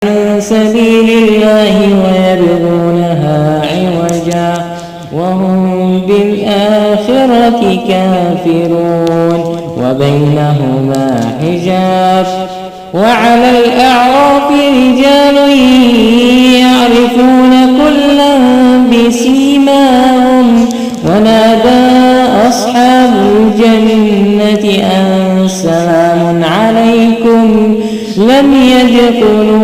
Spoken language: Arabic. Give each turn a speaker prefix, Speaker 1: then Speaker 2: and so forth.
Speaker 1: عن سبيل الله ويبغونها عوجا وهم بالآخرة كافرون وبينهما حجاب. وعلى الأعراف رجال يعرفون كلا بسيماهم ونادى أصحاب الجنة أن سلام عليكم لم يدخلوا